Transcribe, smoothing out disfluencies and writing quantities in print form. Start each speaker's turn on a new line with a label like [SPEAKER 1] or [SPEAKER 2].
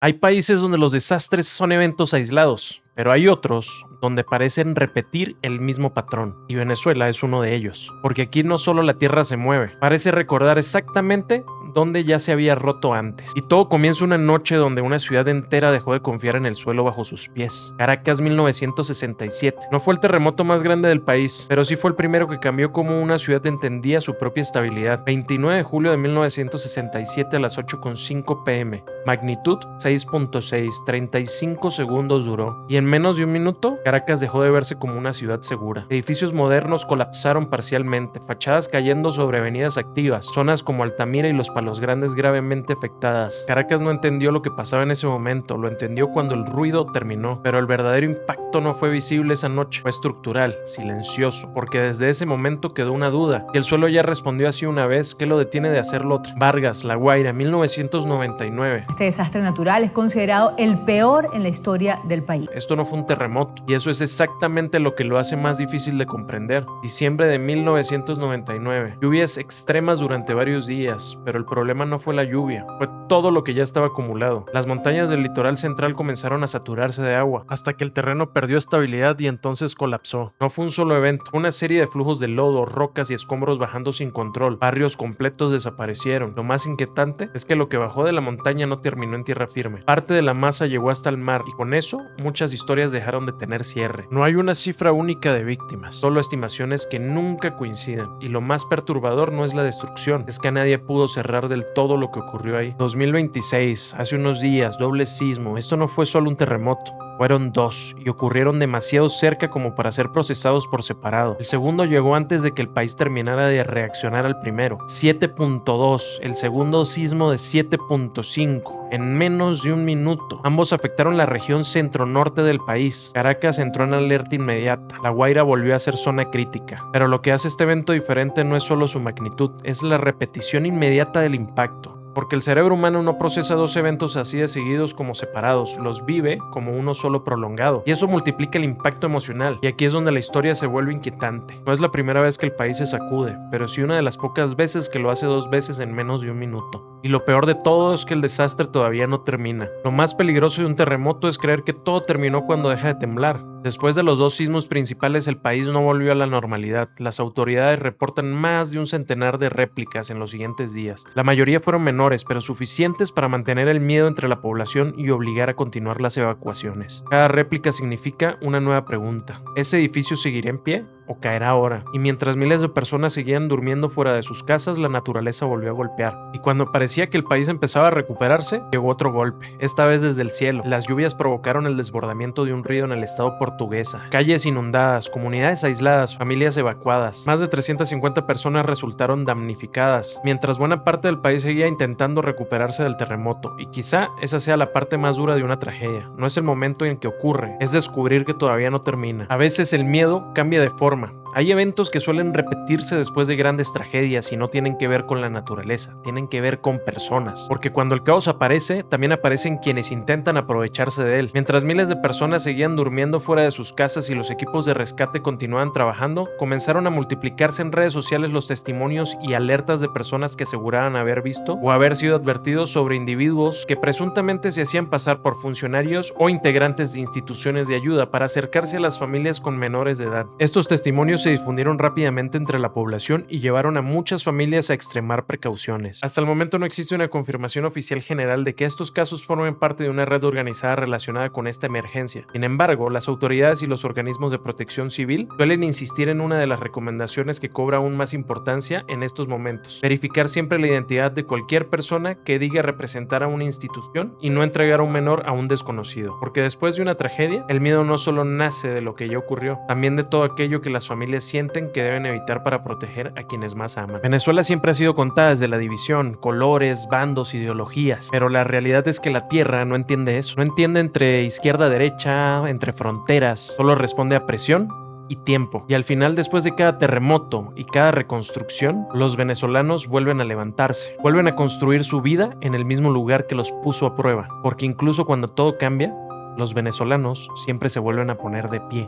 [SPEAKER 1] Hay países donde los desastres son eventos aislados, pero hay otros donde parecen repetir el mismo patrón, y Venezuela es uno de ellos, porque aquí no solo la tierra se mueve, parece recordar exactamente dónde ya se había roto antes. Y todo comienza una noche donde una ciudad entera dejó de confiar en el suelo bajo sus pies. Caracas 1967. No fue el terremoto más grande del país, pero sí fue el primero que cambió cómo una ciudad entendía su propia estabilidad. 29 de julio de 1967 a las 8:05 pm. Magnitud 6.6, 35 segundos duró. Y en menos de un minuto, Caracas dejó de verse como una ciudad segura. Edificios modernos colapsaron parcialmente, fachadas cayendo sobre avenidas activas, zonas como Altamira y Los Palos Grandes gravemente afectadas. Caracas no entendió lo que pasaba en ese momento, lo entendió cuando el ruido terminó, pero el verdadero impacto no fue visible esa noche, fue estructural, silencioso, porque desde ese momento quedó una duda, y el suelo ya respondió así una vez, ¿qué lo detiene de hacerlo otra? Vargas, La Guaira, 1999.
[SPEAKER 2] Este desastre natural es considerado el peor en la historia del país.
[SPEAKER 1] Esto no fue un terremoto, y eso es exactamente lo que lo hace más difícil de comprender. Diciembre de 1999. Lluvias extremas durante varios días, pero el problema no fue la lluvia, fue todo lo que ya estaba acumulado. Las montañas del litoral central comenzaron a saturarse de agua, hasta que el terreno perdió estabilidad y entonces colapsó. No fue un solo evento, fue una serie de flujos de lodo, rocas y escombros bajando sin control. Barrios completos desaparecieron. Lo más inquietante es que lo que bajó de la montaña no terminó en tierra firme. Parte de la masa llegó hasta el mar, y con eso, muchas historias dejaron de tener cierre. No hay una cifra única de víctimas, solo estimaciones que nunca coinciden. Y lo más perturbador no es la destrucción, es que nadie pudo cerrar del todo lo que ocurrió ahí. 2026, hace unos días, doble sismo. Esto no fue solo un terremoto. Fueron dos, y ocurrieron demasiado cerca como para ser procesados por separado. El segundo llegó antes de que el país terminara de reaccionar al primero. 7.2, el segundo sismo de 7.5, en menos de un minuto. Ambos afectaron la región centro-norte del país. Caracas entró en alerta inmediata. La Guaira volvió a ser zona crítica. Pero lo que hace este evento diferente no es solo su magnitud, es la repetición inmediata del impacto. Porque el cerebro humano no procesa dos eventos así de seguidos como separados, los vive como uno solo prolongado, y eso multiplica el impacto emocional. Y aquí es donde la historia se vuelve inquietante. No es la primera vez que el país se sacude, pero sí una de las pocas veces que lo hace dos veces en menos de un minuto. Y lo peor de todo es que el desastre todavía no termina. Lo más peligroso de un terremoto es creer que todo terminó cuando deja de temblar. Después de los dos sismos principales, el país no volvió a la normalidad. Las autoridades reportan más de un centenar de réplicas en los siguientes días. La mayoría fueron menores, pero suficientes para mantener el miedo entre la población y obligar a continuar las evacuaciones. Cada réplica significa una nueva pregunta. ¿Ese edificio seguirá en pie o caerá ahora? Y mientras miles de personas seguían durmiendo fuera de sus casas, la naturaleza volvió a golpear. Y cuando parecía que el país empezaba a recuperarse, llegó otro golpe, esta vez desde el cielo. Las lluvias provocaron el desbordamiento de un río en el estado Portuguesa. Calles inundadas, comunidades aisladas, familias evacuadas. Más de 350 personas resultaron damnificadas, mientras buena parte del país seguía intentando recuperarse del terremoto. Y quizá esa sea la parte más dura de una tragedia. No es el momento en que ocurre, es descubrir que todavía no termina. A veces el miedo cambia de forma. Hay eventos que suelen repetirse después de grandes tragedias y no tienen que ver con la naturaleza, tienen que ver con personas. Porque cuando el caos aparece, también aparecen quienes intentan aprovecharse de él. Mientras miles de personas seguían durmiendo fuera de sus casas y los equipos de rescate continuaban trabajando, comenzaron a multiplicarse en redes sociales los testimonios y alertas de personas que aseguraban haber visto o haber sido advertidos sobre individuos que presuntamente se hacían pasar por funcionarios o integrantes de instituciones de ayuda para acercarse a las familias con menores de edad. Estos testimonios se difundieron rápidamente entre la población y llevaron a muchas familias a extremar precauciones. Hasta el momento no existe una confirmación oficial general de que estos casos formen parte de una red organizada relacionada con esta emergencia. Sin embargo, las autoridades y los organismos de protección civil suelen insistir en una de las recomendaciones que cobra aún más importancia en estos momentos: verificar siempre la identidad de cualquier persona que diga representar a una institución y no entregar a un menor a un desconocido. Porque después de una tragedia, el miedo no solo nace de lo que ya ocurrió, también de todo aquello que las familias sienten que deben evitar para proteger a quienes más aman. Venezuela siempre ha sido contada desde la división, colores, bandos, ideologías, pero la realidad es que la tierra no entiende eso. No entiende entre izquierda, derecha, entre fronteras, solo responde a presión y tiempo. Y al final, después de cada terremoto y cada reconstrucción, los venezolanos vuelven a levantarse, vuelven a construir su vida en el mismo lugar que los puso a prueba, porque incluso cuando todo cambia, los venezolanos siempre se vuelven a poner de pie.